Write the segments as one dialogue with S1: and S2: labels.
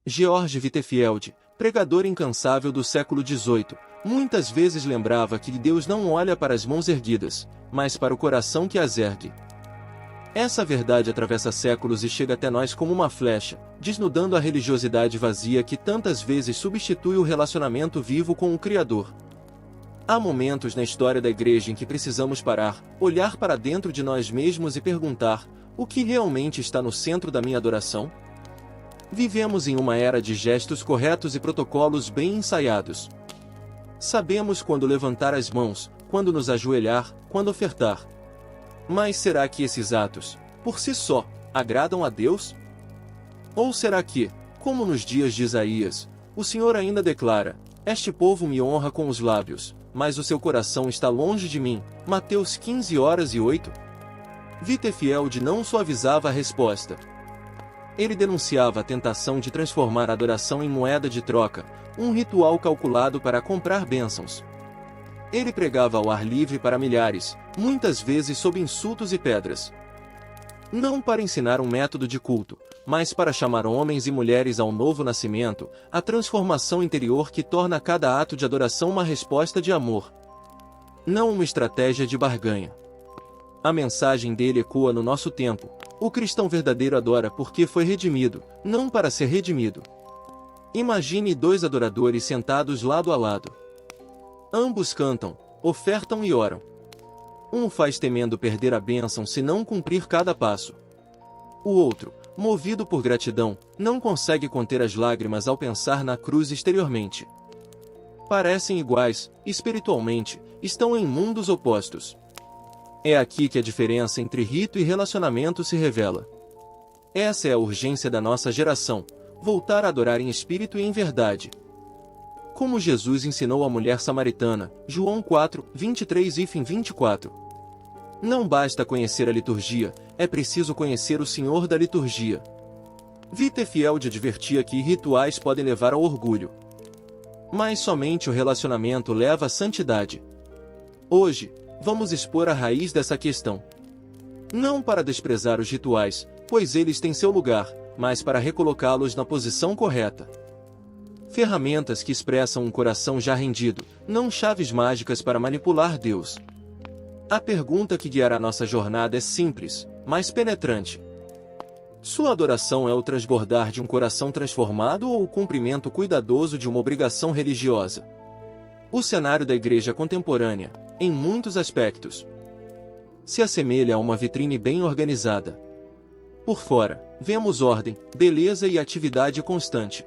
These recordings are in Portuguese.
S1: Georg Whitefield, pregador incansável do século XVIII, muitas vezes lembrava que Deus não olha para as mãos erguidas, mas para o coração que as ergue. Essa verdade atravessa séculos e chega até nós como uma flecha, desnudando a religiosidade vazia que tantas vezes substitui o relacionamento vivo com o Criador. Há momentos na história da Igreja em que precisamos parar, olhar para dentro de nós mesmos e perguntar: o que realmente está no centro da minha adoração? Vivemos em uma era de gestos corretos e protocolos bem ensaiados. Sabemos quando levantar as mãos, quando nos ajoelhar, quando ofertar. Mas será que esses atos, por si só, agradam a Deus? Ou será que, como nos dias de Isaías, o Senhor ainda declara: este povo me honra com os lábios, mas o seu coração está longe de mim? Mateus 15:08. Whitefield não suavizava a resposta. Ele denunciava a tentação de transformar a adoração em moeda de troca, um ritual calculado para comprar bênçãos. Ele pregava ao ar livre para milhares, muitas vezes sob insultos e pedras. Não para ensinar um método de culto, mas para chamar homens e mulheres ao novo nascimento, à transformação interior que torna cada ato de adoração uma resposta de amor. Não uma estratégia de barganha. A mensagem dele ecoa no nosso tempo: o cristão verdadeiro adora porque foi redimido, não para ser redimido. Imagine dois adoradores sentados lado a lado. Ambos cantam, ofertam e oram. Um faz temendo perder a bênção se não cumprir cada passo. O outro, movido por gratidão, não consegue conter as lágrimas ao pensar na cruz exteriormente. Parecem iguais, espiritualmente, estão em mundos opostos. É aqui que a diferença entre rito e relacionamento se revela. Essa é a urgência da nossa geração: voltar a adorar em espírito e em verdade. Como Jesus ensinou a mulher samaritana, João 4, 23-24. Não basta conhecer a liturgia, é preciso conhecer o Senhor da liturgia. Whitefield advertia que rituais podem levar ao orgulho. Mas somente o relacionamento leva à santidade. Hoje, vamos expor a raiz dessa questão. Não para desprezar os rituais, pois eles têm seu lugar, mas para recolocá-los na posição correta. Ferramentas que expressam um coração já rendido, não chaves mágicas para manipular Deus. A pergunta que guiará nossa jornada é simples, mas penetrante. Sua adoração é o transbordar de um coração transformado ou o cumprimento cuidadoso de uma obrigação religiosa? O cenário da igreja contemporânea, em muitos aspectos, se assemelha a uma vitrine bem organizada. Por fora, vemos ordem, beleza e atividade constante.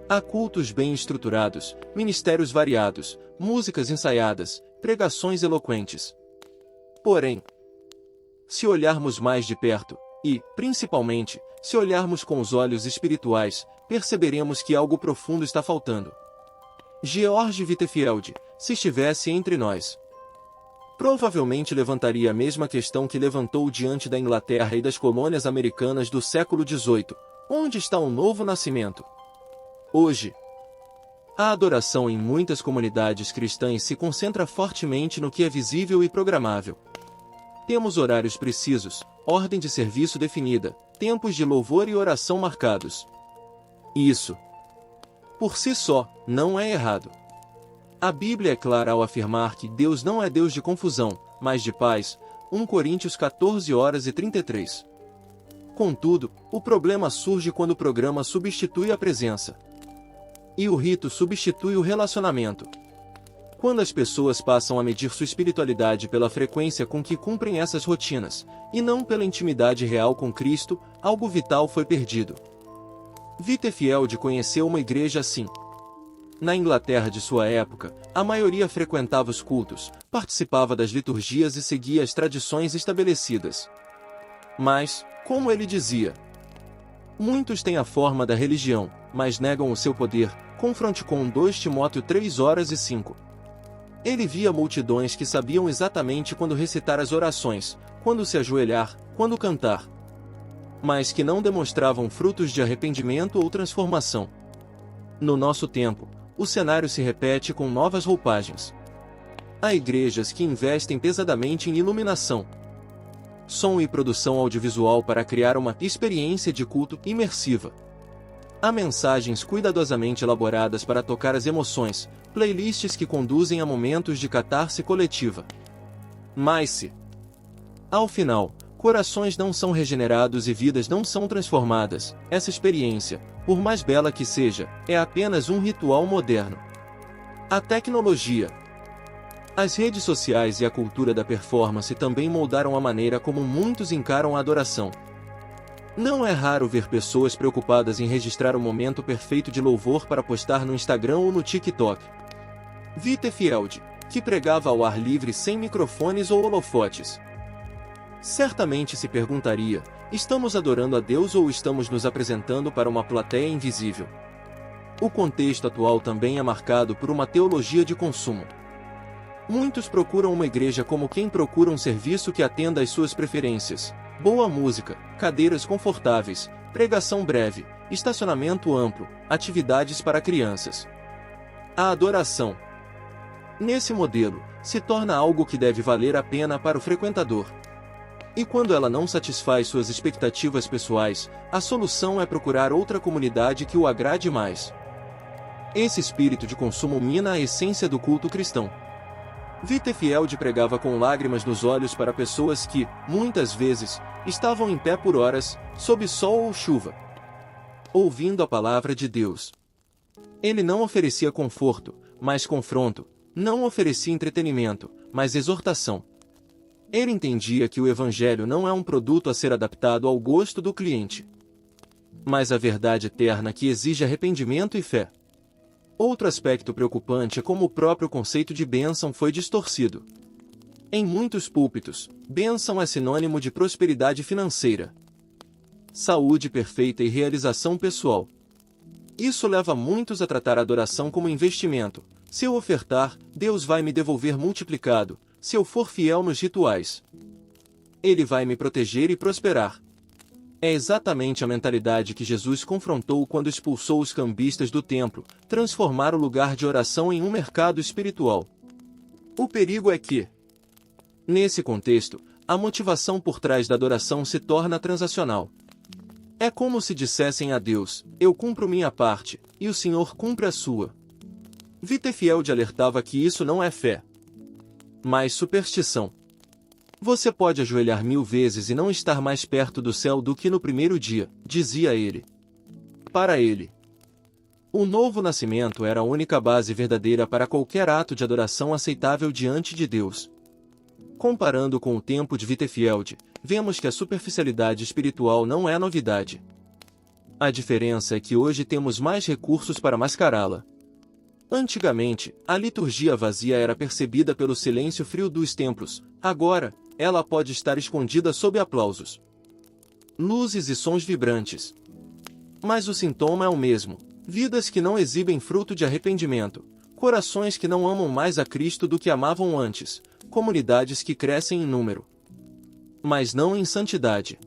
S1: Há cultos bem estruturados, ministérios variados, músicas ensaiadas, pregações eloquentes. Porém, se olharmos mais de perto, e, principalmente, se olharmos com os olhos espirituais, perceberemos que algo profundo está faltando. Georg Whitefield, se estivesse entre nós, provavelmente levantaria a mesma questão que levantou diante da Inglaterra e das colônias americanas do século XVIII: onde está o novo nascimento? Hoje, a adoração em muitas comunidades cristãs se concentra fortemente no que é visível e programável. Temos horários precisos, ordem de serviço definida, tempos de louvor e oração marcados. Isso, por si só, não é errado. A Bíblia é clara ao afirmar que Deus não é Deus de confusão, mas de paz, 1 Coríntios 14:33. Contudo, o problema surge quando o programa substitui a presença. E o rito substitui o relacionamento. Quando as pessoas passam a medir sua espiritualidade pela frequência com que cumprem essas rotinas, e não pela intimidade real com Cristo, algo vital foi perdido. Whitefield conheceu uma igreja assim. Na Inglaterra de sua época, a maioria frequentava os cultos, participava das liturgias e seguia as tradições estabelecidas. Mas, como ele dizia, muitos têm a forma da religião, mas negam o seu poder. Confronte com 2 Timóteo 3:5. Ele via multidões que sabiam exatamente quando recitar as orações, quando se ajoelhar, quando cantar, mas que não demonstravam frutos de arrependimento ou transformação. No nosso tempo, o cenário se repete com novas roupagens. Há igrejas que investem pesadamente em iluminação, som e produção audiovisual para criar uma experiência de culto imersiva. Há mensagens cuidadosamente elaboradas para tocar as emoções, playlists que conduzem a momentos de catarse coletiva. Mas se, ao final, corações não são regenerados e vidas não são transformadas, essa experiência, por mais bela que seja, é apenas um ritual moderno. A tecnologia, as redes sociais e a cultura da performance também moldaram a maneira como muitos encaram a adoração. Não é raro ver pessoas preocupadas em registrar o momento perfeito de louvor para postar no Instagram ou no TikTok. Wittefeld, que pregava ao ar livre sem microfones ou holofotes, certamente se perguntaria: estamos adorando a Deus ou estamos nos apresentando para uma plateia invisível? O contexto atual também é marcado por uma teologia de consumo. Muitos procuram uma igreja como quem procura um serviço que atenda às suas preferências. Boa música, cadeiras confortáveis, pregação breve, estacionamento amplo, atividades para crianças. A adoração, nesse modelo, se torna algo que deve valer a pena para o frequentador. E quando ela não satisfaz suas expectativas pessoais, a solução é procurar outra comunidade que o agrade mais. Esse espírito de consumo mina a essência do culto cristão. Wittefeld pregava com lágrimas nos olhos para pessoas que, muitas vezes, estavam em pé por horas, sob sol ou chuva, ouvindo a palavra de Deus. Ele não oferecia conforto, mas confronto, não oferecia entretenimento, mas exortação. Ele entendia que o Evangelho não é um produto a ser adaptado ao gosto do cliente, mas a verdade eterna que exige arrependimento e fé. Outro aspecto preocupante é como o próprio conceito de bênção foi distorcido. Em muitos púlpitos, bênção é sinônimo de prosperidade financeira, saúde perfeita e realização pessoal. Isso leva muitos a tratar a adoração como investimento. Se eu ofertar, Deus vai me devolver multiplicado. Se eu for fiel nos rituais, Ele vai me proteger e prosperar. É exatamente a mentalidade que Jesus confrontou quando expulsou os cambistas do templo, transformar o lugar de oração em um mercado espiritual. O perigo é que, nesse contexto, a motivação por trás da adoração se torna transacional. É como se dissessem a Deus: eu cumpro minha parte, e o Senhor cumpre a sua. Wittefeld alertava que isso não é fé, mas superstição. Você pode ajoelhar 1000 vezes e não estar mais perto do céu do que no primeiro dia, dizia ele. Para ele, o novo nascimento era a única base verdadeira para qualquer ato de adoração aceitável diante de Deus. Comparando com o tempo de Wittefeld, vemos que a superficialidade espiritual não é novidade. A diferença é que hoje temos mais recursos para mascará-la. Antigamente, a liturgia vazia era percebida pelo silêncio frio dos templos. Agora, ela pode estar escondida sob aplausos, luzes e sons vibrantes. Mas o sintoma é o mesmo: vidas que não exibem fruto de arrependimento, corações que não amam mais a Cristo do que amavam antes, comunidades que crescem em número, mas não em santidade.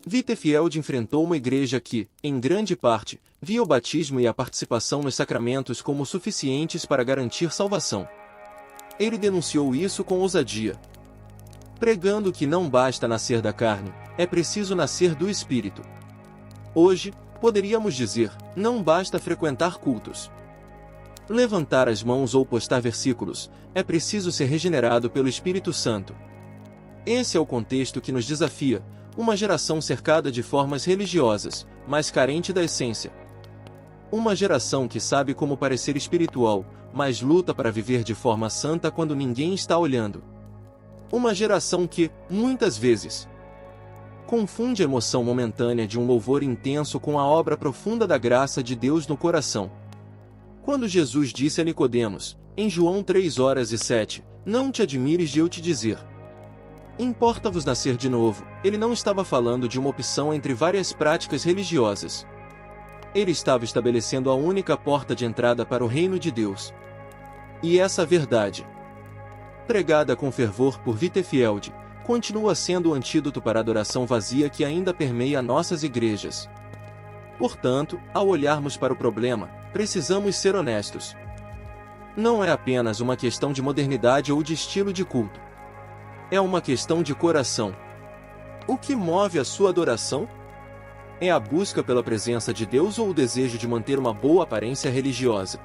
S1: Wittefeld enfrentou uma igreja que, em grande parte, via o batismo e a participação nos sacramentos como suficientes para garantir salvação. Ele denunciou isso com ousadia, pregando que não basta nascer da carne, é preciso nascer do Espírito. Hoje, poderíamos dizer, não basta frequentar cultos, levantar as mãos ou postar versículos, é preciso ser regenerado pelo Espírito Santo. Esse é o contexto que nos desafia, uma geração cercada de formas religiosas, mas carente da essência. Uma geração que sabe como parecer espiritual, mas luta para viver de forma santa quando ninguém está olhando. Uma geração que, muitas vezes, confunde a emoção momentânea de um louvor intenso com a obra profunda da graça de Deus no coração. Quando Jesus disse a Nicodemos, em João 3:7, não te admires de eu te dizer: importa-vos nascer de novo, ele não estava falando de uma opção entre várias práticas religiosas. Ele estava estabelecendo a única porta de entrada para o reino de Deus. E essa verdade, pregada com fervor por Wittefeld, continua sendo o antídoto para a adoração vazia que ainda permeia nossas igrejas. Portanto, ao olharmos para o problema, precisamos ser honestos. Não é apenas uma questão de modernidade ou de estilo de culto. É uma questão de coração. O que move a sua adoração? É a busca pela presença de Deus ou o desejo de manter uma boa aparência religiosa?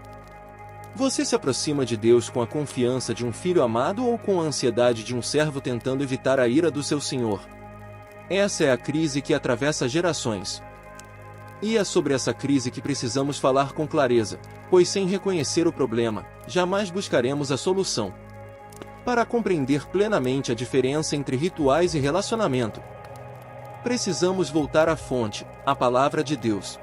S1: Você se aproxima de Deus com a confiança de um filho amado ou com a ansiedade de um servo tentando evitar a ira do seu senhor? Essa é a crise que atravessa gerações. E é sobre essa crise que precisamos falar com clareza, pois sem reconhecer o problema, jamais buscaremos a solução. Para compreender plenamente a diferença entre rituais e relacionamento, precisamos voltar à fonte, a Palavra de Deus.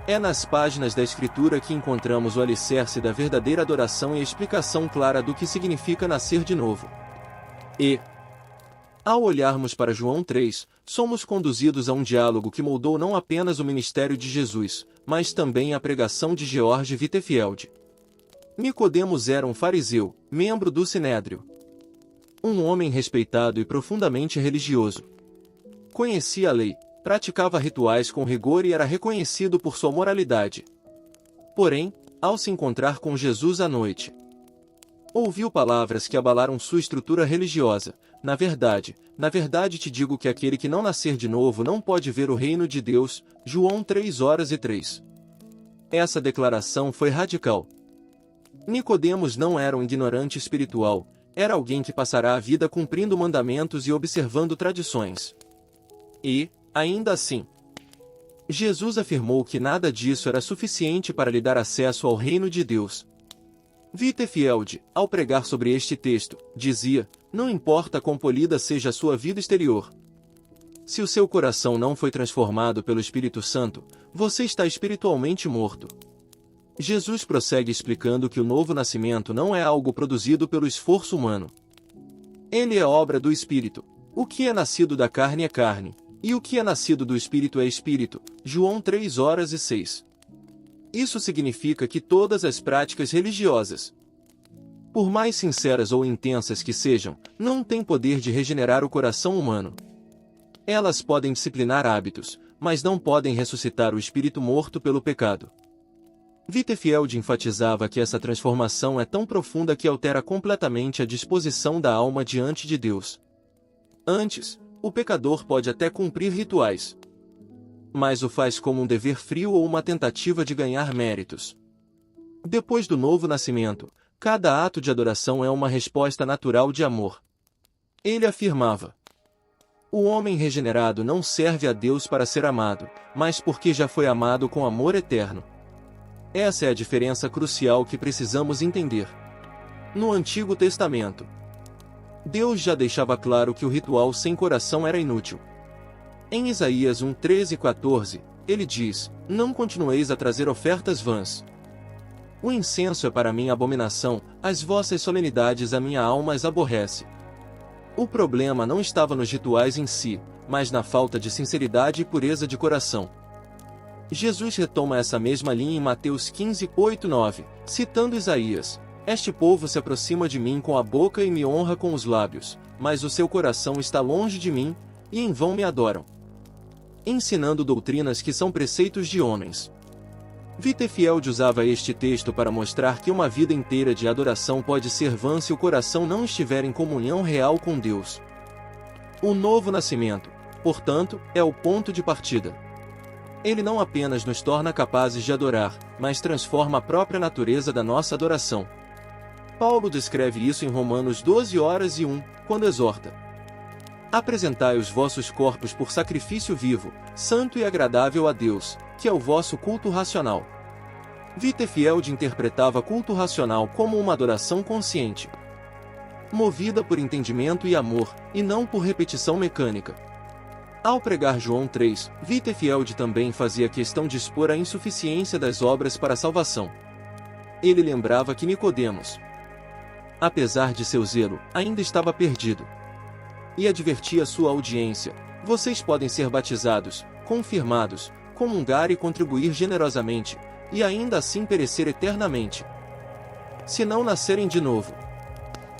S1: É nas páginas da Escritura que encontramos o alicerce da verdadeira adoração e a explicação clara do que significa nascer de novo. E, ao olharmos para João 3, somos conduzidos a um diálogo que moldou não apenas o ministério de Jesus, mas também a pregação de George Whitefield. Nicodemos era um fariseu, membro do Sinédrio. Um homem respeitado e profundamente religioso. Conhecia a lei, praticava rituais com rigor e era reconhecido por sua moralidade. Porém, ao se encontrar com Jesus à noite, ouviu palavras que abalaram sua estrutura religiosa. Na verdade te digo que aquele que não nascer de novo não pode ver o reino de Deus. João 3:3. Essa declaração foi radical. Nicodemos não era um ignorante espiritual, era alguém que passará a vida cumprindo mandamentos e observando tradições. E, ainda assim, Jesus afirmou que nada disso era suficiente para lhe dar acesso ao reino de Deus. Whitefield, ao pregar sobre este texto, dizia: não importa quão polida seja a sua vida exterior. Se o seu coração não foi transformado pelo Espírito Santo, você está espiritualmente morto. Jesus prossegue explicando que o novo nascimento não é algo produzido pelo esforço humano. Ele é obra do Espírito. O que é nascido da carne é carne, e o que é nascido do Espírito é Espírito. João 3:6. Isso significa que todas as práticas religiosas, por mais sinceras ou intensas que sejam, não têm poder de regenerar o coração humano. Elas podem disciplinar hábitos, mas não podem ressuscitar o espírito morto pelo pecado. Whitefield enfatizava que essa transformação é tão profunda que altera completamente a disposição da alma diante de Deus. Antes, o pecador pode até cumprir rituais, mas o faz como um dever frio ou uma tentativa de ganhar méritos. Depois do novo nascimento, cada ato de adoração é uma resposta natural de amor. Ele afirmava: o homem regenerado não serve a Deus para ser amado, mas porque já foi amado com amor eterno. Essa é a diferença crucial que precisamos entender. No Antigo Testamento, Deus já deixava claro que o ritual sem coração era inútil. Em Isaías 1:13-14, ele diz: não continueis a trazer ofertas vãs. O incenso é para mim abominação, as vossas solenidades a minha alma as aborrece. O problema não estava nos rituais em si, mas na falta de sinceridade e pureza de coração. Jesus retoma essa mesma linha em Mateus 15:8-9, citando Isaías: este povo se aproxima de mim com a boca e me honra com os lábios, mas o seu coração está longe de mim, e em vão me adoram, ensinando doutrinas que são preceitos de homens. Whitefield usava este texto para mostrar que uma vida inteira de adoração pode ser vã se o coração não estiver em comunhão real com Deus. O novo nascimento, portanto, é o ponto de partida. Ele não apenas nos torna capazes de adorar, mas transforma a própria natureza da nossa adoração. Paulo descreve isso em Romanos 12:1, quando exorta: apresentai os vossos corpos por sacrifício vivo, santo e agradável a Deus, que é o vosso culto racional. Whitefield interpretava culto racional como uma adoração consciente, movida por entendimento e amor, e não por repetição mecânica. Ao pregar João 3, Whitefield também fazia questão de expor a insuficiência das obras para a salvação. Ele lembrava que Nicodemos, apesar de seu zelo, ainda estava perdido. E advertia sua audiência: vocês podem ser batizados, confirmados, comungar e contribuir generosamente, e ainda assim perecer eternamente, se não nascerem de novo.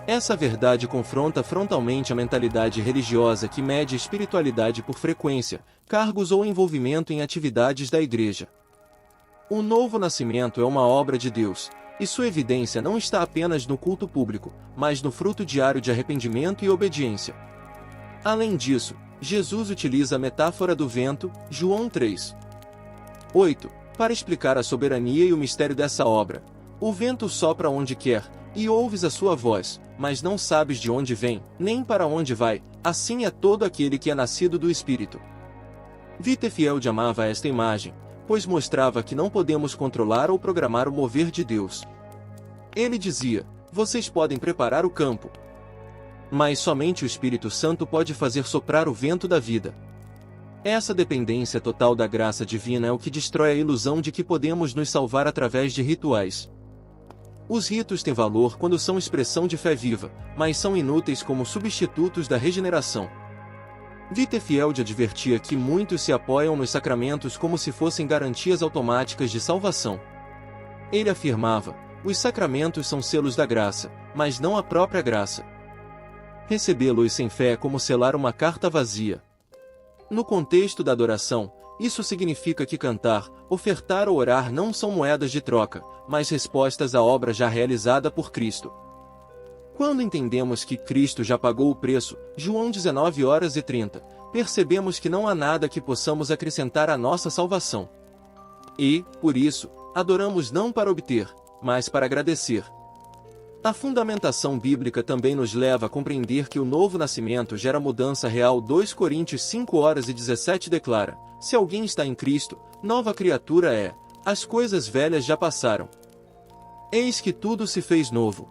S1: Essa verdade confronta frontalmente a mentalidade religiosa que mede espiritualidade por frequência, cargos ou envolvimento em atividades da igreja. O novo nascimento é uma obra de Deus, e sua evidência não está apenas no culto público, mas no fruto diário de arrependimento e obediência. Além disso, Jesus utiliza a metáfora do vento, João 3:8, para explicar a soberania e o mistério dessa obra. O vento sopra onde quer, e ouves a sua voz, mas não sabes de onde vem, nem para onde vai. Assim é todo aquele que é nascido do Espírito. Whitefield amava esta imagem, pois mostrava que não podemos controlar ou programar o mover de Deus. Ele dizia: vocês podem preparar o campo, mas somente o Espírito Santo pode fazer soprar o vento da vida. Essa dependência total da graça divina é o que destrói a ilusão de que podemos nos salvar através de rituais. Os ritos têm valor quando são expressão de fé viva, mas são inúteis como substitutos da regeneração. Whitefield advertia que muitos se apoiam nos sacramentos como se fossem garantias automáticas de salvação. Ele afirmava: os sacramentos são selos da graça, mas não a própria graça. Recebê-los sem fé é como selar uma carta vazia. No contexto da adoração, isso significa que cantar, ofertar ou orar não são moedas de troca, mas respostas à obra já realizada por Cristo. Quando entendemos que Cristo já pagou o preço, João 19:30, percebemos que não há nada que possamos acrescentar à nossa salvação. E, por isso, adoramos não para obter, mas para agradecer. A fundamentação bíblica também nos leva a compreender que o novo nascimento gera mudança real. 2 Coríntios 5:17 declara: se alguém está em Cristo, nova criatura é, as coisas velhas já passaram. Eis que tudo se fez novo.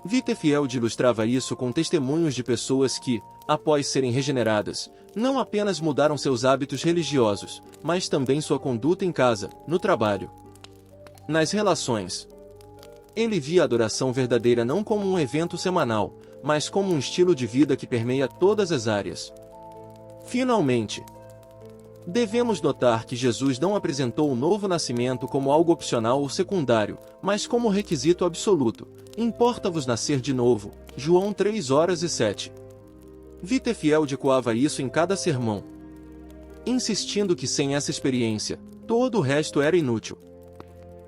S1: Whitefield ilustrava isso com testemunhos de pessoas que, após serem regeneradas, não apenas mudaram seus hábitos religiosos, mas também sua conduta em casa, no trabalho, nas relações. Ele via a adoração verdadeira não como um evento semanal, mas como um estilo de vida que permeia todas as áreas. Finalmente, devemos notar que Jesus não apresentou o novo nascimento como algo opcional ou secundário, mas como requisito absoluto. Importa-vos nascer de novo, João 3:7. Whitefield ecoava isso em cada sermão, insistindo que sem essa experiência, todo o resto era inútil.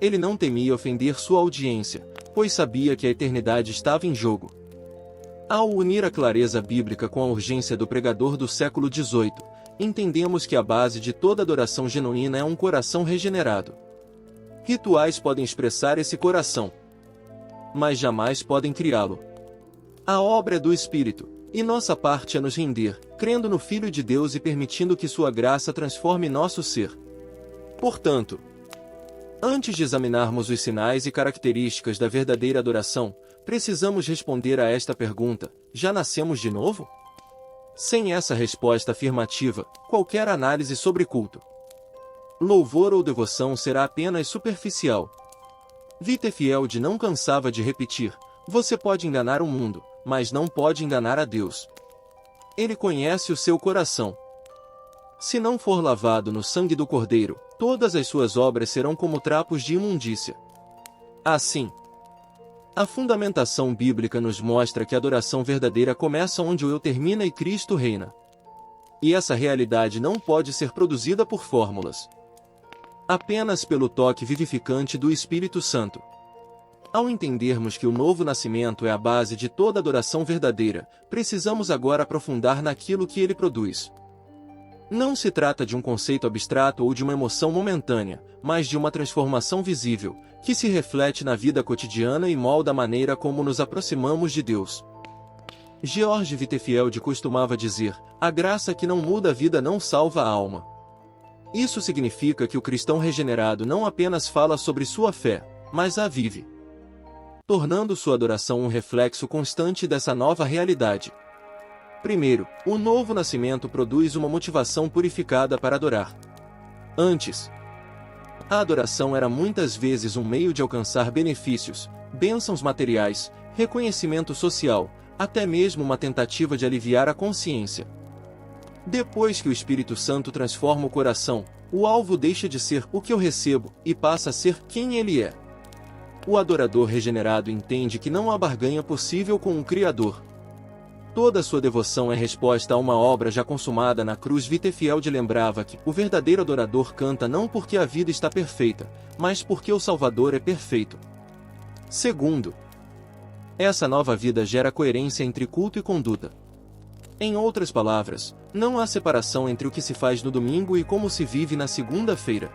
S1: Ele não temia ofender sua audiência, pois sabia que a eternidade estava em jogo. Ao unir a clareza bíblica com a urgência do pregador do século XVIII, entendemos que a base de toda adoração genuína é um coração regenerado. Rituais podem expressar esse coração, mas jamais podem criá-lo. A obra é do Espírito, e nossa parte é nos render, crendo no Filho de Deus e permitindo que sua graça transforme nosso ser. Portanto, antes de examinarmos os sinais e características da verdadeira adoração, precisamos responder a esta pergunta: já nascemos de novo? Sem essa resposta afirmativa, qualquer análise sobre culto, louvor ou devoção será apenas superficial. Whitefield não cansava de repetir: você pode enganar o mundo, mas não pode enganar a Deus. Ele conhece o seu coração. Se não for lavado no sangue do Cordeiro, todas as suas obras serão como trapos de imundícia. Assim, a fundamentação bíblica nos mostra que a adoração verdadeira começa onde o eu termina e Cristo reina. E essa realidade não pode ser produzida por fórmulas, apenas pelo toque vivificante do Espírito Santo. Ao entendermos que o novo nascimento é a base de toda adoração verdadeira, precisamos agora aprofundar naquilo que ele produz. Não se trata de um conceito abstrato ou de uma emoção momentânea, mas de uma transformação visível, que se reflete na vida cotidiana e molda a maneira como nos aproximamos de Deus. George Whitefield costumava dizer: a graça que não muda a vida não salva a alma. Isso significa que o cristão regenerado não apenas fala sobre sua fé, mas a vive, tornando sua adoração um reflexo constante dessa nova realidade. Primeiro, o novo nascimento produz uma motivação purificada para adorar. Antes, a adoração era muitas vezes um meio de alcançar benefícios, bênçãos materiais, reconhecimento social, até mesmo uma tentativa de aliviar a consciência. Depois que o Espírito Santo transforma o coração, o alvo deixa de ser o que eu recebo e passa a ser quem ele é. O adorador regenerado entende que não há barganha possível com o Criador. Toda sua devoção é resposta a uma obra já consumada na cruz. Whitefield lembrava que o verdadeiro adorador canta não porque a vida está perfeita, mas porque o Salvador é perfeito. Segundo, essa nova vida gera coerência entre culto e conduta. Em outras palavras, não há separação entre o que se faz no domingo e como se vive na segunda-feira.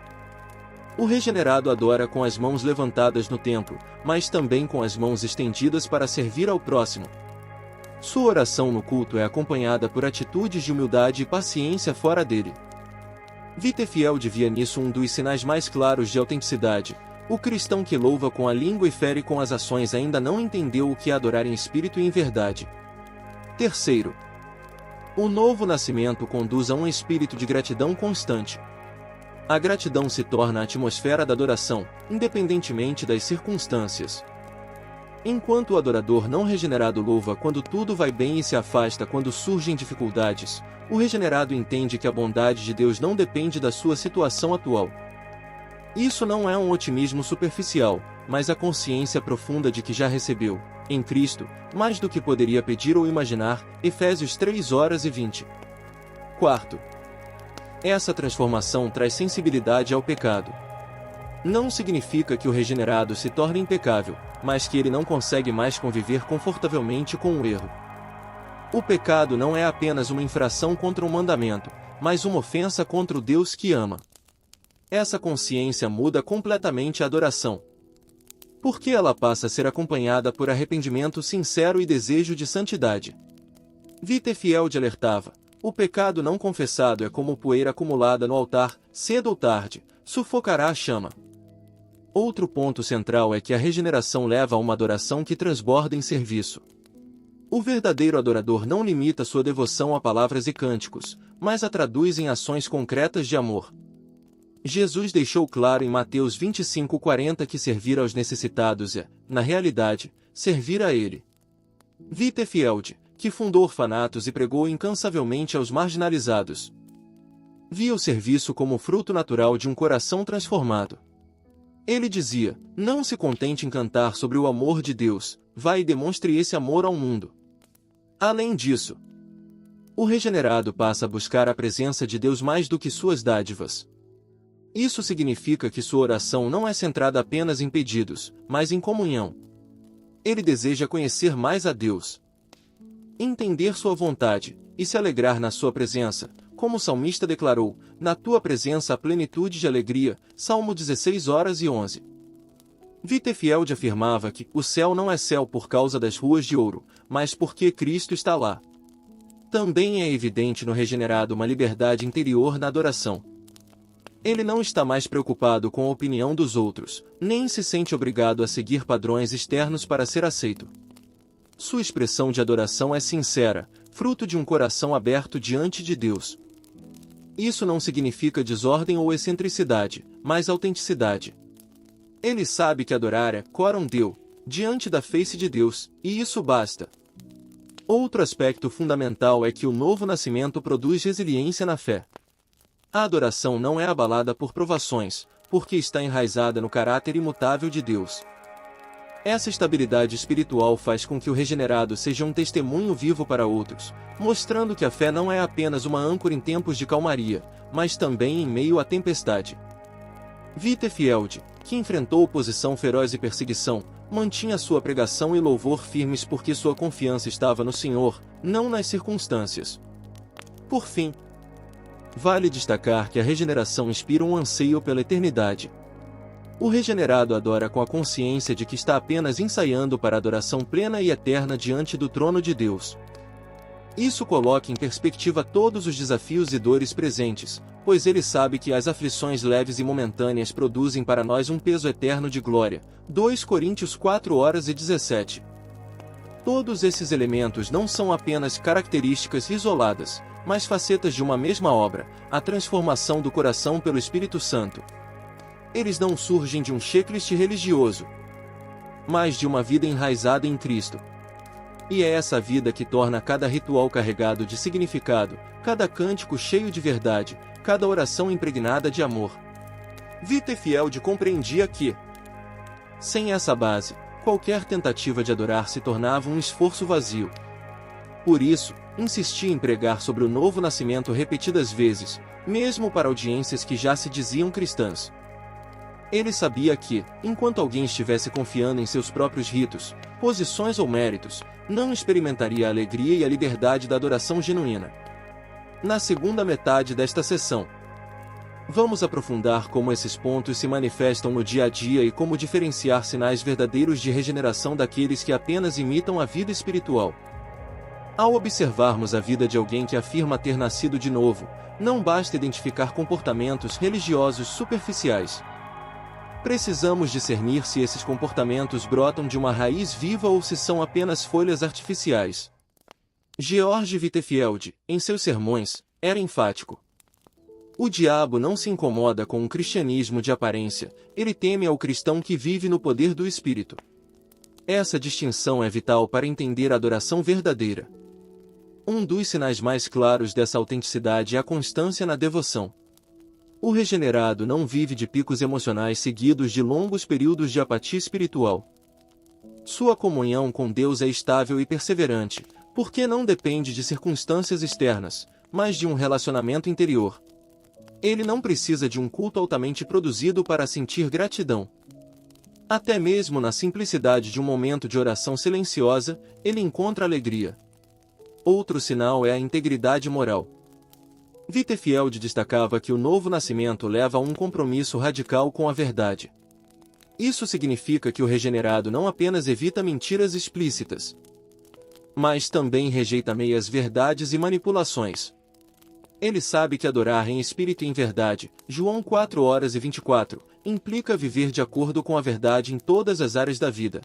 S1: O regenerado adora com as mãos levantadas no templo, mas também com as mãos estendidas para servir ao próximo. Sua oração no culto é acompanhada por atitudes de humildade e paciência fora dele. Wittefield via nisso um dos sinais mais claros de autenticidade. O cristão que louva com a língua e fere com as ações ainda não entendeu o que é adorar em espírito e em verdade. Terceiro, o novo nascimento conduz a um espírito de gratidão constante. A gratidão se torna a atmosfera da adoração, independentemente das circunstâncias. Enquanto o adorador não regenerado louva quando tudo vai bem e se afasta quando surgem dificuldades, o regenerado entende que a bondade de Deus não depende da sua situação atual. Isso não é um otimismo superficial, mas a consciência profunda de que já recebeu, em Cristo, mais do que poderia pedir ou imaginar. Efésios 3:20. Quarto, essa transformação traz sensibilidade ao pecado. Não significa que o regenerado se torne impecável, mas que ele não consegue mais conviver confortavelmente com o erro. O pecado não é apenas uma infração contra um mandamento, mas uma ofensa contra o Deus que ama. Essa consciência muda completamente a adoração, porque ela passa a ser acompanhada por arrependimento sincero e desejo de santidade. Wittefield alertava: o pecado não confessado é como poeira acumulada no altar, cedo ou tarde, sufocará a chama. Outro ponto central é que a regeneração leva a uma adoração que transborda em serviço. O verdadeiro adorador não limita sua devoção a palavras e cânticos, mas a traduz em ações concretas de amor. Jesus deixou claro em Mateus 25:40 que servir aos necessitados é, na realidade, servir a Ele. Wittefield, que fundou orfanatos e pregou incansavelmente aos marginalizados, via o serviço como fruto natural de um coração transformado. Ele dizia: não se contente em cantar sobre o amor de Deus, vá e demonstre esse amor ao mundo. Além disso, o regenerado passa a buscar a presença de Deus mais do que suas dádivas. Isso significa que sua oração não é centrada apenas em pedidos, mas em comunhão. Ele deseja conhecer mais a Deus, entender sua vontade, e se alegrar na sua presença, como o salmista declarou: na tua presença há plenitude de alegria, Salmo 16:11. Wittefield afirmava que o céu não é céu por causa das ruas de ouro, mas porque Cristo está lá. Também é evidente no regenerado uma liberdade interior na adoração. Ele não está mais preocupado com a opinião dos outros, nem se sente obrigado a seguir padrões externos para ser aceito. Sua expressão de adoração é sincera, fruto de um coração aberto diante de Deus. Isso não significa desordem ou excentricidade, mas autenticidade. Ele sabe que adorar é coram Deo, diante da face de Deus, e isso basta. Outro aspecto fundamental é que o novo nascimento produz resiliência na fé. A adoração não é abalada por provações, porque está enraizada no caráter imutável de Deus. Essa estabilidade espiritual faz com que o regenerado seja um testemunho vivo para outros, mostrando que a fé não é apenas uma âncora em tempos de calmaria, mas também em meio à tempestade. Wittefield, que enfrentou oposição feroz e perseguição, mantinha sua pregação e louvor firmes porque sua confiança estava no Senhor, não nas circunstâncias. Por fim, vale destacar que a regeneração inspira um anseio pela eternidade. O regenerado adora com a consciência de que está apenas ensaiando para a adoração plena e eterna diante do trono de Deus. Isso coloca em perspectiva todos os desafios e dores presentes, pois ele sabe que as aflições leves e momentâneas produzem para nós um peso eterno de glória. 2 Coríntios 4:17. Todos esses elementos não são apenas características isoladas, mas facetas de uma mesma obra, a transformação do coração pelo Espírito Santo. Eles não surgem de um checklist religioso, mas de uma vida enraizada em Cristo. E é essa vida que torna cada ritual carregado de significado, cada cântico cheio de verdade, cada oração impregnada de amor. Wittefield compreendia que, sem essa base, qualquer tentativa de adorar se tornava um esforço vazio. Por isso, insistia em pregar sobre o novo nascimento repetidas vezes, mesmo para audiências que já se diziam cristãs. Ele sabia que, enquanto alguém estivesse confiando em seus próprios ritos, posições ou méritos, não experimentaria a alegria e a liberdade da adoração genuína. Na segunda metade desta sessão, vamos aprofundar como esses pontos se manifestam no dia a dia e como diferenciar sinais verdadeiros de regeneração daqueles que apenas imitam a vida espiritual. Ao observarmos a vida de alguém que afirma ter nascido de novo, não basta identificar comportamentos religiosos superficiais. Precisamos discernir se esses comportamentos brotam de uma raiz viva ou se são apenas folhas artificiais. George Whitefield, em seus sermões, era enfático. O diabo não se incomoda com um cristianismo de aparência, ele teme ao cristão que vive no poder do Espírito. Essa distinção é vital para entender a adoração verdadeira. Um dos sinais mais claros dessa autenticidade é a constância na devoção. O regenerado não vive de picos emocionais seguidos de longos períodos de apatia espiritual. Sua comunhão com Deus é estável e perseverante, porque não depende de circunstâncias externas, mas de um relacionamento interior. Ele não precisa de um culto altamente produzido para sentir gratidão. Até mesmo na simplicidade de um momento de oração silenciosa, ele encontra alegria. Outro sinal é a integridade moral. Whitefield destacava que o novo nascimento leva a um compromisso radical com a verdade. Isso significa que o regenerado não apenas evita mentiras explícitas, mas também rejeita meias-verdades e manipulações. Ele sabe que adorar em espírito e em verdade, João 4:24, implica viver de acordo com a verdade em todas as áreas da vida.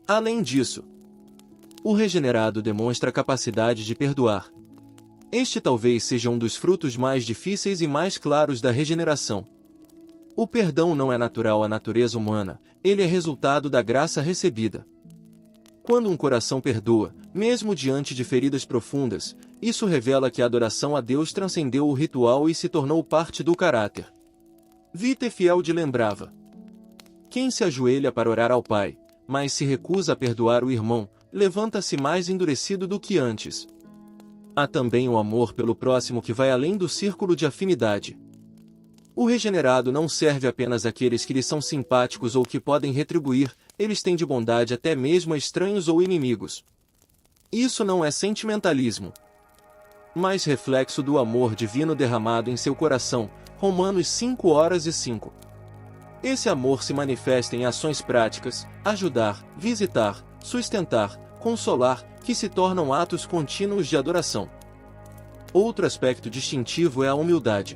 S1: Além disso, o regenerado demonstra a capacidade de perdoar. Este talvez seja um dos frutos mais difíceis e mais claros da regeneração. O perdão não é natural à natureza humana, ele é resultado da graça recebida. Quando um coração perdoa, mesmo diante de feridas profundas, isso revela que a adoração a Deus transcendeu o ritual e se tornou parte do caráter. Whitefield lembrava: quem se ajoelha para orar ao Pai, mas se recusa a perdoar o irmão, levanta-se mais endurecido do que antes. Há também o amor pelo próximo que vai além do círculo de afinidade. O regenerado não serve apenas àqueles que lhe são simpáticos ou que podem retribuir, ele estende bondade até mesmo a estranhos ou inimigos. Isso não é sentimentalismo, mas reflexo do amor divino derramado em seu coração. Romanos 5:5. Esse amor se manifesta em ações práticas, ajudar, visitar, sustentar, consolar, que se tornam atos contínuos de adoração. Outro aspecto distintivo é a humildade.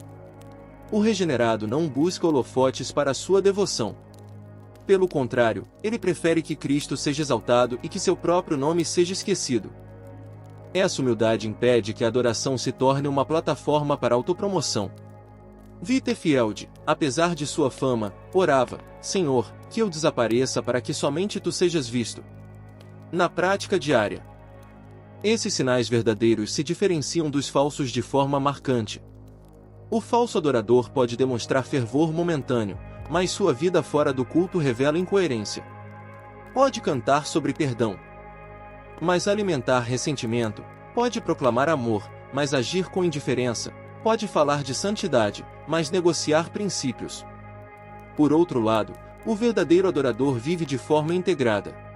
S1: O regenerado não busca holofotes para sua devoção. Pelo contrário, ele prefere que Cristo seja exaltado e que seu próprio nome seja esquecido. Essa humildade impede que a adoração se torne uma plataforma para autopromoção. Whitefield, apesar de sua fama, orava: Senhor, que eu desapareça para que somente tu sejas visto. Na prática diária, esses sinais verdadeiros se diferenciam dos falsos de forma marcante. O falso adorador pode demonstrar fervor momentâneo, mas sua vida fora do culto revela incoerência. Pode cantar sobre perdão, mas alimentar ressentimento. Pode proclamar amor, mas agir com indiferença. Pode falar de santidade, mas negociar princípios. Por outro lado, o verdadeiro adorador vive de forma integrada.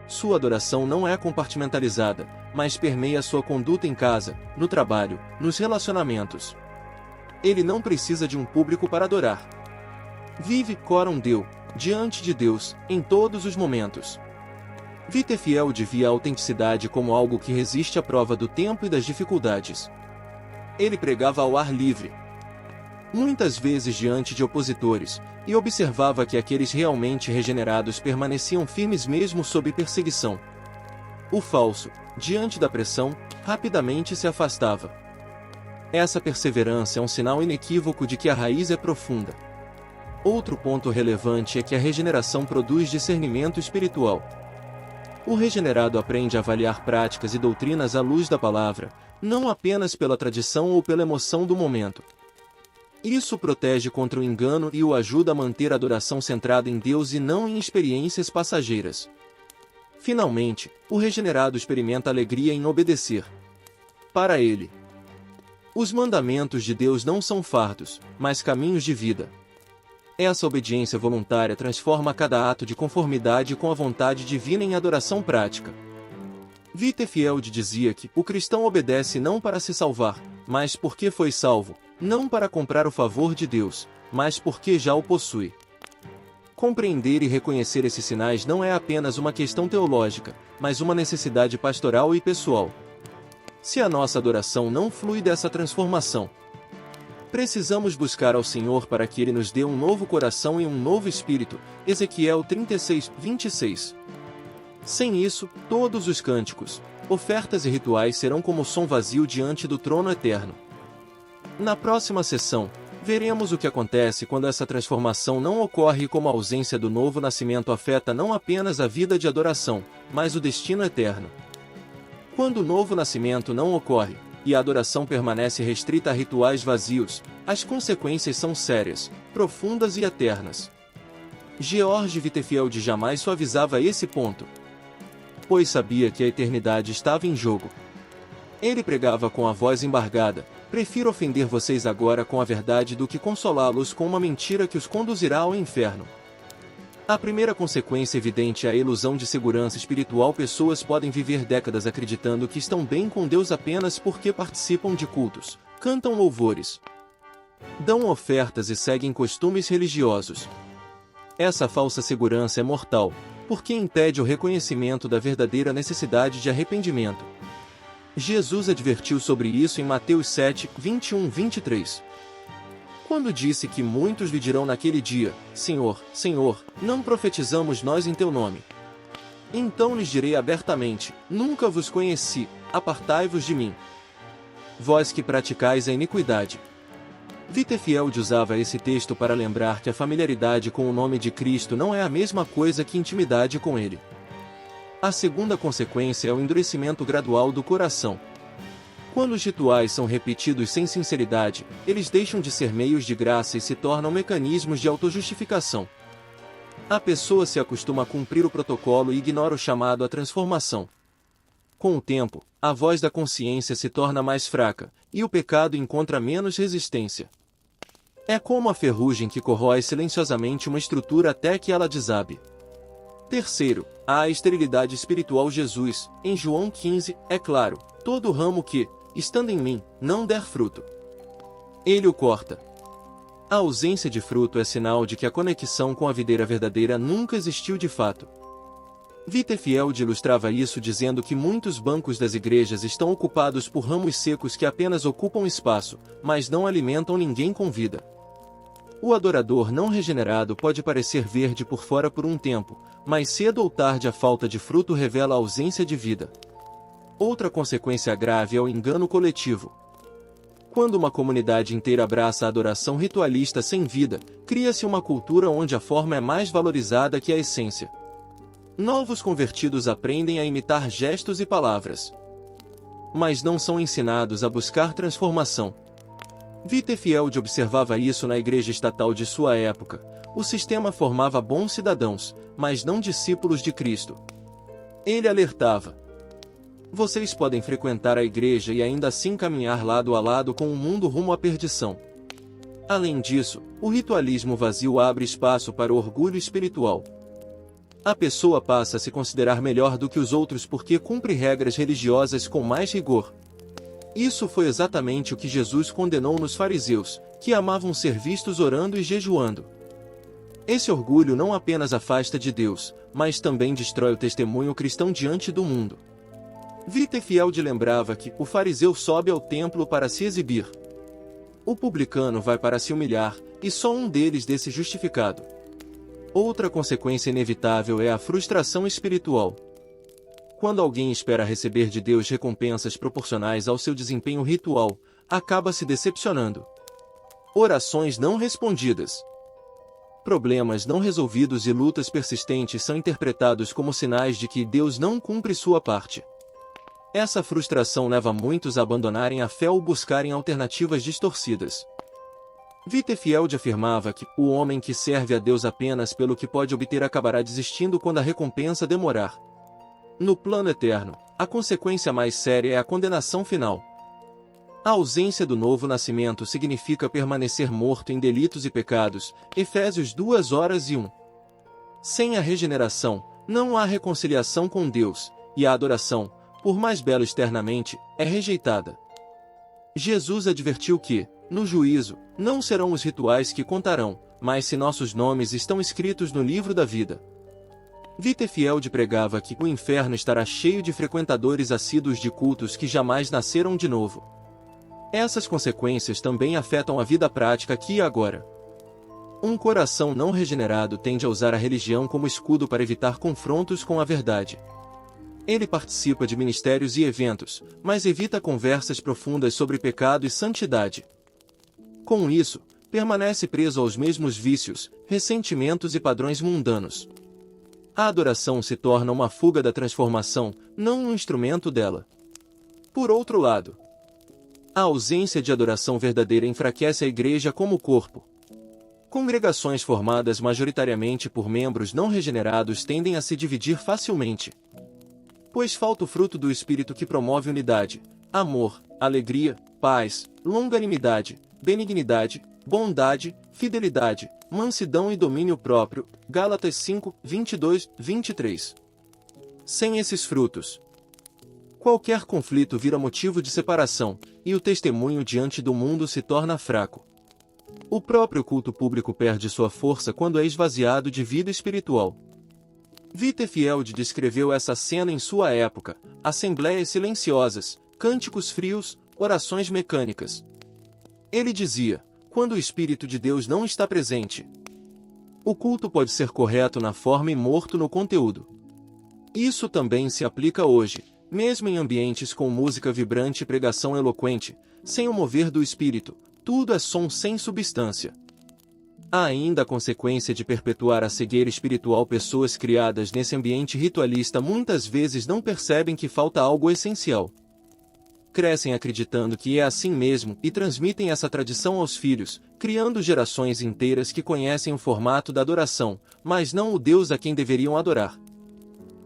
S1: Sua adoração não é compartimentalizada, mas permeia sua conduta em casa, no trabalho, nos relacionamentos. Ele não precisa de um público para adorar. Vive coram Deo, diante de Deus, em todos os momentos. Whitefield via a autenticidade como algo que resiste à prova do tempo e das dificuldades. Ele pregava ao ar livre, muitas vezes diante de opositores, e observava que aqueles realmente regenerados permaneciam firmes mesmo sob perseguição. O falso, diante da pressão, rapidamente se afastava. Essa perseverança é um sinal inequívoco de que a raiz é profunda. Outro ponto relevante é que a regeneração produz discernimento espiritual. O regenerado aprende a avaliar práticas e doutrinas à luz da palavra, não apenas pela tradição ou pela emoção do momento. Isso protege contra o engano e o ajuda a manter a adoração centrada em Deus e não em experiências passageiras. Finalmente, o regenerado experimenta alegria em obedecer. Para ele, os mandamentos de Deus não são fardos, mas caminhos de vida. Essa obediência voluntária transforma cada ato de conformidade com a vontade divina em adoração prática. Wittefield dizia que o cristão obedece não para se salvar, mas porque foi salvo, não para comprar o favor de Deus, mas porque já o possui. Compreender e reconhecer esses sinais não é apenas uma questão teológica, mas uma necessidade pastoral e pessoal. Se a nossa adoração não flui dessa transformação, precisamos buscar ao Senhor para que Ele nos dê um novo coração e um novo espírito. Ezequiel 36, 26. Sem isso, todos os cânticos, ofertas e rituais serão como som vazio diante do trono eterno. Na próxima sessão, veremos o que acontece quando essa transformação não ocorre e como a ausência do novo nascimento afeta não apenas a vida de adoração, mas o destino eterno. Quando o novo nascimento não ocorre, e a adoração permanece restrita a rituais vazios, as consequências são sérias, profundas e eternas. George Wittefield jamais suavizava esse ponto, pois sabia que a eternidade estava em jogo. Ele pregava com a voz embargada: prefiro ofender vocês agora com a verdade do que consolá-los com uma mentira que os conduzirá ao inferno. A primeira consequência evidente é a ilusão de segurança espiritual. Pessoas podem viver décadas acreditando que estão bem com Deus apenas porque participam de cultos, cantam louvores, dão ofertas e seguem costumes religiosos. Essa falsa segurança é mortal, porque impede o reconhecimento da verdadeira necessidade de arrependimento. Jesus advertiu sobre isso em Mateus 7, 21-23. Quando disse que muitos lhe dirão naquele dia: Senhor, Senhor, não profetizamos nós em teu nome? Então lhes direi abertamente: nunca vos conheci, apartai-vos de mim, vós que praticais a iniquidade. Wittefield usava esse texto para lembrar que a familiaridade com o nome de Cristo não é a mesma coisa que intimidade com ele. A segunda consequência é o endurecimento gradual do coração. Quando os rituais são repetidos sem sinceridade, eles deixam de ser meios de graça e se tornam mecanismos de autojustificação. A pessoa se acostuma a cumprir o protocolo e ignora o chamado à transformação. Com o tempo, a voz da consciência se torna mais fraca, e o pecado encontra menos resistência. É como a ferrugem que corrói silenciosamente uma estrutura até que ela desabe. Terceiro, há a esterilidade espiritual. Jesus, em João 15, é claro: todo ramo que, estando em mim, não der fruto, ele o corta. A ausência de fruto é sinal de que a conexão com a videira verdadeira nunca existiu de fato. Wittefield ilustrava isso dizendo que muitos bancos das igrejas estão ocupados por ramos secos que apenas ocupam espaço, mas não alimentam ninguém com vida. O adorador não regenerado pode parecer verde por fora por um tempo, mas cedo ou tarde a falta de fruto revela a ausência de vida. Outra consequência grave é o engano coletivo. Quando uma comunidade inteira abraça a adoração ritualista sem vida, cria-se uma cultura onde a forma é mais valorizada que a essência. Novos convertidos aprendem a imitar gestos e palavras, mas não são ensinados a buscar transformação. Wittefield observava isso na igreja estatal de sua época. O sistema formava bons cidadãos, mas não discípulos de Cristo. Ele alertava: vocês podem frequentar a igreja e ainda assim caminhar lado a lado com o mundo rumo à perdição. Além disso, o ritualismo vazio abre espaço para o orgulho espiritual. A pessoa passa a se considerar melhor do que os outros porque cumpre regras religiosas com mais rigor. Isso foi exatamente o que Jesus condenou nos fariseus, que amavam ser vistos orando e jejuando. Esse orgulho não apenas afasta de Deus, mas também destrói o testemunho cristão diante do mundo. Wittefield lembrava que o fariseu sobe ao templo para se exibir. O publicano vai para se humilhar, e só um deles desce justificado. Outra consequência inevitável é a frustração espiritual. Quando alguém espera receber de Deus recompensas proporcionais ao seu desempenho ritual, acaba se decepcionando. Orações não respondidas, problemas não resolvidos e lutas persistentes são interpretados como sinais de que Deus não cumpre sua parte. Essa frustração leva muitos a abandonarem a fé ou buscarem alternativas distorcidas. Wittefield afirmava que o homem que serve a Deus apenas pelo que pode obter acabará desistindo quando a recompensa demorar. No plano eterno, a consequência mais séria é a condenação final. A ausência do novo nascimento significa permanecer morto em delitos e pecados, Efésios 2:1. Sem a regeneração, não há reconciliação com Deus, e a adoração, por mais bela externamente, é rejeitada. Jesus advertiu que, no juízo, não serão os rituais que contarão, mas se nossos nomes estão escritos no livro da vida. Wittefield pregava que o inferno estará cheio de frequentadores assíduos de cultos que jamais nasceram de novo. Essas consequências também afetam a vida prática aqui e agora. Um coração não regenerado tende a usar a religião como escudo para evitar confrontos com a verdade. Ele participa de ministérios e eventos, mas evita conversas profundas sobre pecado e santidade. Com isso, permanece preso aos mesmos vícios, ressentimentos e padrões mundanos. A adoração se torna uma fuga da transformação, não um instrumento dela. Por outro lado, a ausência de adoração verdadeira enfraquece a igreja como corpo. Congregações formadas majoritariamente por membros não regenerados tendem a se dividir facilmente. Pois falta o fruto do Espírito que promove unidade, amor, alegria, paz, longanimidade, benignidade, bondade, fidelidade, mansidão e domínio próprio. Gálatas 5, 22, 23. Sem esses frutos, qualquer conflito vira motivo de separação, e o testemunho diante do mundo se torna fraco. O próprio culto público perde sua força quando é esvaziado de vida espiritual. Wittefield descreveu essa cena em sua época: assembleias silenciosas, cânticos frios, orações mecânicas. Ele dizia: quando o Espírito de Deus não está presente, o culto pode ser correto na forma e morto no conteúdo. Isso também se aplica hoje, mesmo em ambientes com música vibrante e pregação eloquente, sem o mover do Espírito, tudo é som sem substância. Há ainda a consequência de perpetuar a cegueira espiritual. Pessoas criadas nesse ambiente ritualista muitas vezes não percebem que falta algo essencial. Crescem acreditando que é assim mesmo e transmitem essa tradição aos filhos, criando gerações inteiras que conhecem o formato da adoração, mas não o Deus a quem deveriam adorar.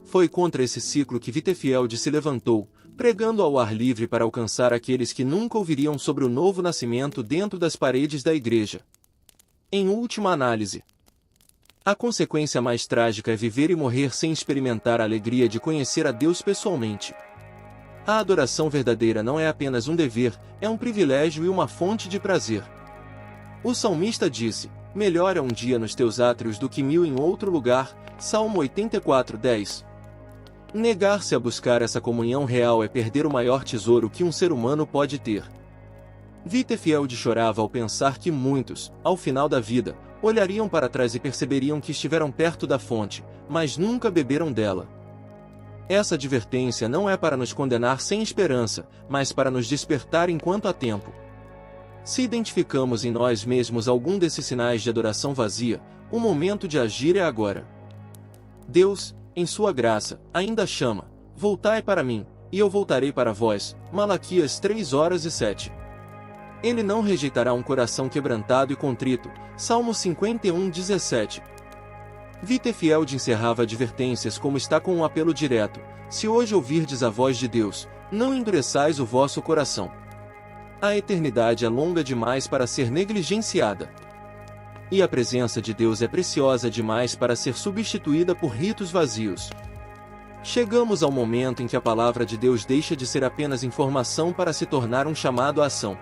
S1: Foi contra esse ciclo que Wittefield se levantou, pregando ao ar livre para alcançar aqueles que nunca ouviriam sobre o novo nascimento dentro das paredes da igreja. Em última análise, a consequência mais trágica é viver e morrer sem experimentar a alegria de conhecer a Deus pessoalmente. A adoração verdadeira não é apenas um dever, é um privilégio e uma fonte de prazer. O salmista disse: melhor é um dia nos teus átrios do que 1000 em outro lugar. Salmo 84:10. Negar-se a buscar essa comunhão real é perder o maior tesouro que um ser humano pode ter. Wittefield chorava ao pensar que muitos, ao final da vida, olhariam para trás e perceberiam que estiveram perto da fonte, mas nunca beberam dela. Essa advertência não é para nos condenar sem esperança, mas para nos despertar enquanto há tempo. Se identificamos em nós mesmos algum desses sinais de adoração vazia, o momento de agir é agora. Deus, em sua graça, ainda chama: voltai para mim, e eu voltarei para vós. Malaquias 3:7. Ele não rejeitará um coração quebrantado e contrito. Salmo 51:17. Wittefield encerrava advertências como está com um apelo direto: se hoje ouvirdes a voz de Deus, não endureçais o vosso coração. A eternidade é longa demais para ser negligenciada. E a presença de Deus é preciosa demais para ser substituída por ritos vazios. Chegamos ao momento em que a palavra de Deus deixa de ser apenas informação para se tornar um chamado à ação.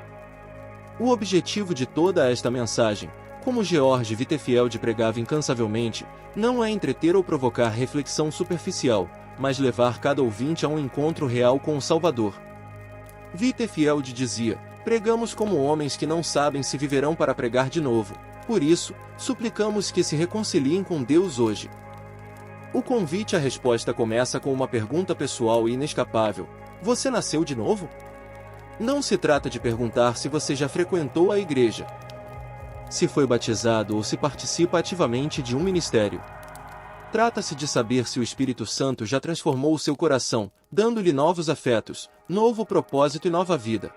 S1: O objetivo de toda esta mensagem, como George Wittefield pregava incansavelmente, não é entreter ou provocar reflexão superficial, mas levar cada ouvinte a um encontro real com o Salvador. Wittefield dizia: pregamos como homens que não sabem se viverão para pregar de novo, por isso, suplicamos que se reconciliem com Deus hoje. O convite à resposta começa com uma pergunta pessoal e inescapável: você nasceu de novo? Não se trata de perguntar se você já frequentou a igreja, se foi batizado ou se participa ativamente de um ministério. Trata-se de saber se o Espírito Santo já transformou o seu coração, dando-lhe novos afetos, novo propósito e nova vida.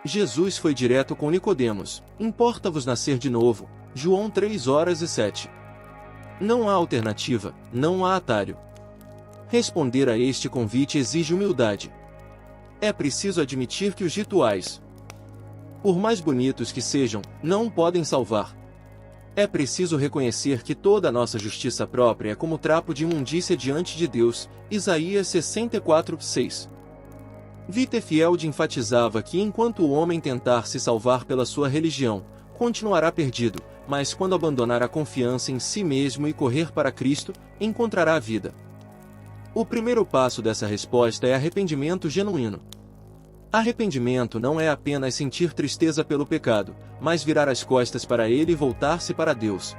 S1: Jesus foi direto com Nicodemos: importa-vos nascer de novo. João 3:7. Não há alternativa, não há atalho. Responder a este convite exige humildade. É preciso admitir que os rituais, por mais bonitos que sejam, não podem salvar. É preciso reconhecer que toda a nossa justiça própria é como trapo de imundícia diante de Deus. Isaías 64:6. Vitterfield enfatizava que enquanto o homem tentar se salvar pela sua religião, continuará perdido, mas quando abandonar a confiança em si mesmo e correr para Cristo, encontrará a vida. O primeiro passo dessa resposta é arrependimento genuíno. Arrependimento não é apenas sentir tristeza pelo pecado, mas virar as costas para ele e voltar-se para Deus.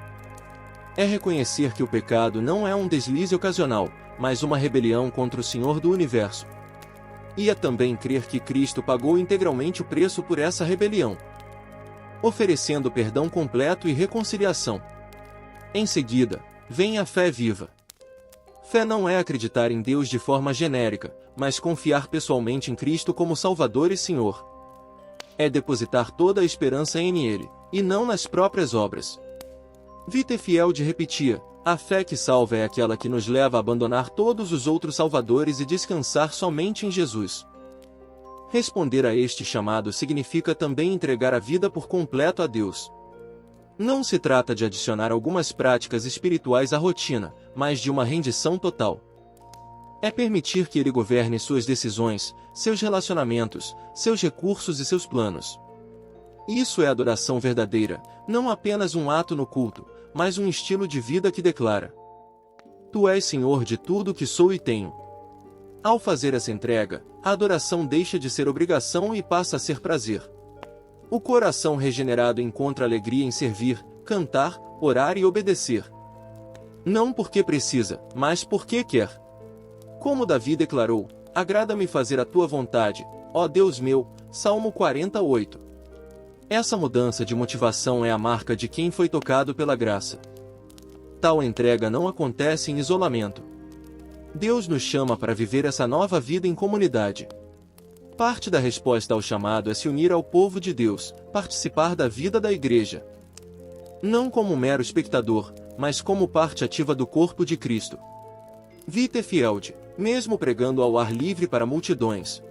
S1: É reconhecer que o pecado não é um deslize ocasional, mas uma rebelião contra o Senhor do Universo. E é também crer que Cristo pagou integralmente o preço por essa rebelião, oferecendo perdão completo e reconciliação. Em seguida, vem a fé viva. Fé não é acreditar em Deus de forma genérica, mas confiar pessoalmente em Cristo como Salvador e Senhor. É depositar toda a esperança em Ele, e não nas próprias obras. Vitterfield repetia: a fé que salva é aquela que nos leva a abandonar todos os outros salvadores e descansar somente em Jesus. Responder a este chamado significa também entregar a vida por completo a Deus. Não se trata de adicionar algumas práticas espirituais à rotina, mas de uma rendição total. É permitir que Ele governe suas decisões, seus relacionamentos, seus recursos e seus planos. Isso é adoração verdadeira, não apenas um ato no culto, mas um estilo de vida que declara: Tu és Senhor de tudo que sou e tenho. Ao fazer essa entrega, a adoração deixa de ser obrigação e passa a ser prazer. O coração regenerado encontra alegria em servir, cantar, orar e obedecer. Não porque precisa, mas porque quer. Como Davi declarou: agrada-me fazer a tua vontade, ó Deus meu, Salmo 48. Essa mudança de motivação é a marca de quem foi tocado pela graça. Tal entrega não acontece em isolamento. Deus nos chama para viver essa nova vida em comunidade. Parte da resposta ao chamado é se unir ao povo de Deus, participar da vida da igreja. Não como mero espectador, mas como parte ativa do corpo de Cristo. Vitterfield, mesmo pregando ao ar livre para multidões,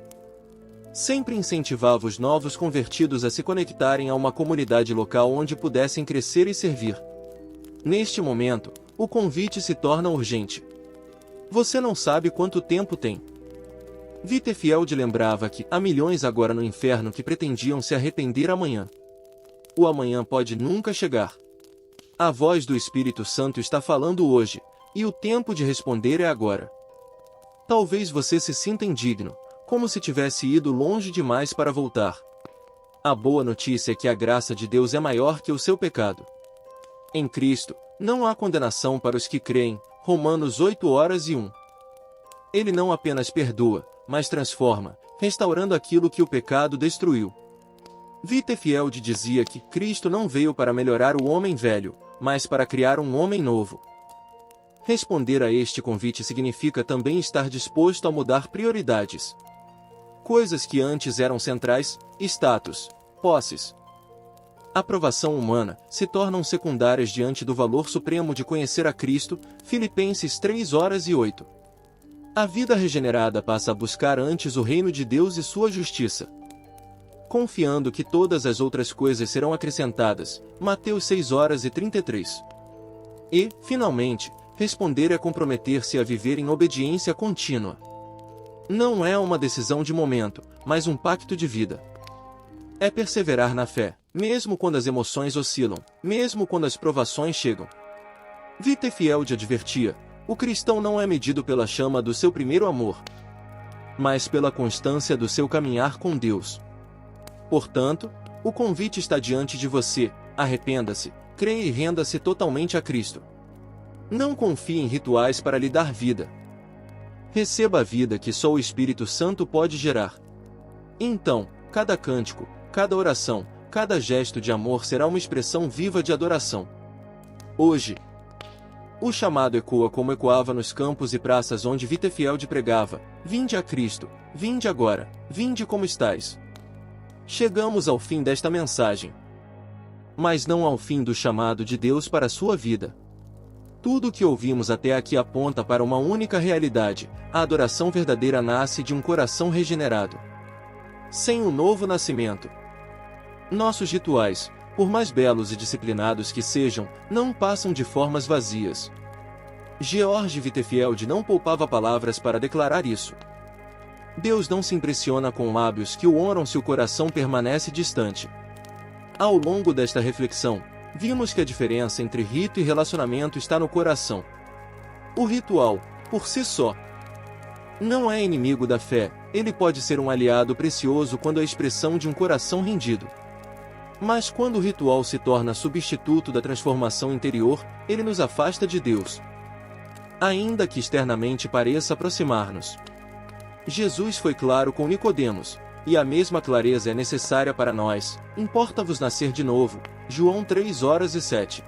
S1: sempre incentivava os novos convertidos a se conectarem a uma comunidade local onde pudessem crescer e servir. Neste momento, o convite se torna urgente. Você não sabe quanto tempo tem. Vitterfield lembrava que há milhões agora no inferno que pretendiam se arrepender amanhã. O amanhã pode nunca chegar. A voz do Espírito Santo está falando hoje, e o tempo de responder é agora. Talvez você se sinta indigno, como se tivesse ido longe demais para voltar. A boa notícia é que a graça de Deus é maior que o seu pecado. Em Cristo, não há condenação para os que creem, Romanos 8:1. Ele não apenas perdoa, mas transforma, restaurando aquilo que o pecado destruiu. Vitterfield dizia que Cristo não veio para melhorar o homem velho, mas para criar um homem novo. Responder a este convite significa também estar disposto a mudar prioridades. Coisas que antes eram centrais, status, posses, aprovação humana, se tornam secundárias diante do valor supremo de conhecer a Cristo, Filipenses 3:8. A vida regenerada passa a buscar antes o reino de Deus e sua justiça, confiando que todas as outras coisas serão acrescentadas, Mateus 6:33. E, finalmente, responder é comprometer-se a viver em obediência contínua. Não é uma decisão de momento, mas um pacto de vida. É perseverar na fé, mesmo quando as emoções oscilam, mesmo quando as provações chegam. Vitterfield advertia: o cristão não é medido pela chama do seu primeiro amor, mas pela constância do seu caminhar com Deus. Portanto, o convite está diante de você: arrependa-se, creia e renda-se totalmente a Cristo. Não confie em rituais para lhe dar vida. Receba a vida que só o Espírito Santo pode gerar. Então, cada cântico, cada oração, cada gesto de amor será uma expressão viva de adoração. Hoje, o chamado ecoa como ecoava nos campos e praças onde Vitterfield pregava: vinde a Cristo, vinde agora, vinde como estais. Chegamos ao fim desta mensagem. Mas não ao fim do chamado de Deus para a sua vida. Tudo o que ouvimos até aqui aponta para uma única realidade: a adoração verdadeira nasce de um coração regenerado. sem o novo nascimento. Nossos rituais, por mais belos e disciplinados que sejam, não passam de formas vazias. George Whitefield não poupava palavras para declarar isso. Deus não se impressiona com lábios que o honram se o coração permanece distante. Ao longo desta reflexão, vimos que a diferença entre rito e relacionamento está no coração. O ritual, por si só, não é inimigo da fé, ele pode ser um aliado precioso quando é a expressão de um coração rendido. Mas quando o ritual se torna substituto da transformação interior, ele nos afasta de Deus. Ainda que externamente pareça aproximar-nos. Jesus foi claro com Nicodemos, e a mesma clareza é necessária para nós. Importa-vos nascer de novo. João 3:7.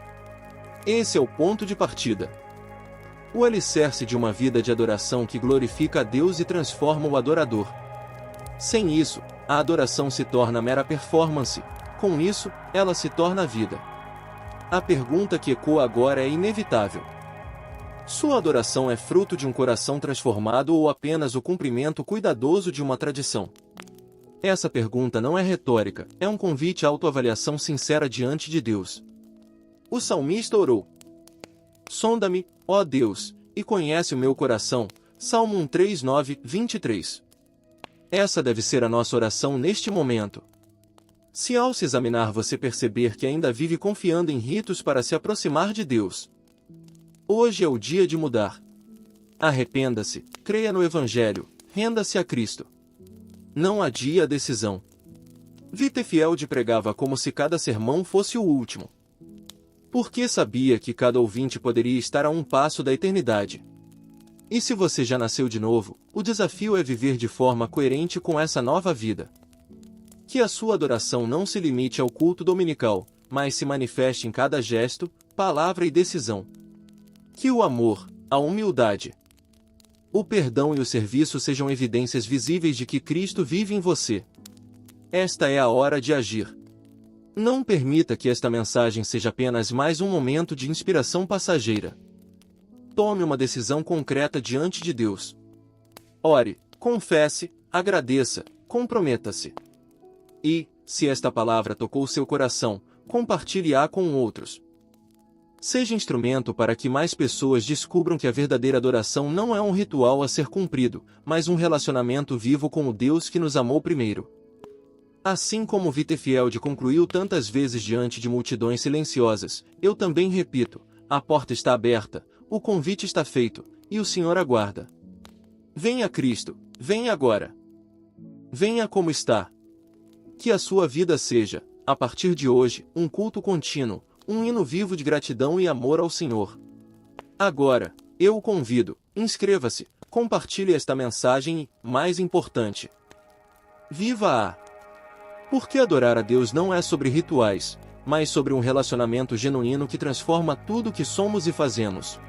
S1: Esse é o ponto de partida. O alicerce de uma vida de adoração que glorifica a Deus e transforma o adorador. Sem isso, a adoração se torna mera performance. Com isso, ela se torna vida. A pergunta que ecoa agora é inevitável. Sua adoração é fruto de um coração transformado ou apenas o cumprimento cuidadoso de uma tradição? Essa pergunta não é retórica, é um convite à autoavaliação sincera diante de Deus. O salmista orou: Sonda-me, ó Deus, e conhece o meu coração. Salmo 1:3-9-23. Essa deve ser a nossa oração neste momento. Se ao se examinar você perceber que ainda vive confiando em ritos para se aproximar de Deus, hoje é o dia de mudar. Arrependa-se, creia no Evangelho, renda-se a Cristo. Não adie a decisão. Whitefield pregava como se cada sermão fosse o último. Porque sabia que cada ouvinte poderia estar a um passo da eternidade. E se você já nasceu de novo, o desafio é viver de forma coerente com essa nova vida. Que a sua adoração não se limite ao culto dominical, mas se manifeste em cada gesto, palavra e decisão. Que o amor, a humildade, o perdão e o serviço sejam evidências visíveis de que Cristo vive em você. Esta é a hora de agir. Não permita que esta mensagem seja apenas mais um momento de inspiração passageira. Tome uma decisão concreta diante de Deus. Ore, confesse, agradeça, comprometa-se. E, se esta palavra tocou seu coração, compartilhe-a com outros. Seja instrumento para que mais pessoas descubram que a verdadeira adoração não é um ritual a ser cumprido, mas um relacionamento vivo com o Deus que nos amou primeiro. Assim como Whitefield concluiu tantas vezes diante de multidões silenciosas, eu também repito: a porta está aberta, o convite está feito, e o Senhor aguarda. Venha Cristo, venha agora. Venha como está. Que a sua vida seja, a partir de hoje, um culto contínuo, um hino vivo de gratidão e amor ao Senhor. Agora, eu o convido, inscreva-se, compartilhe esta mensagem e, mais importante, viva-a! Porque adorar a Deus não é sobre rituais, mas sobre um relacionamento genuíno que transforma tudo o que somos e fazemos.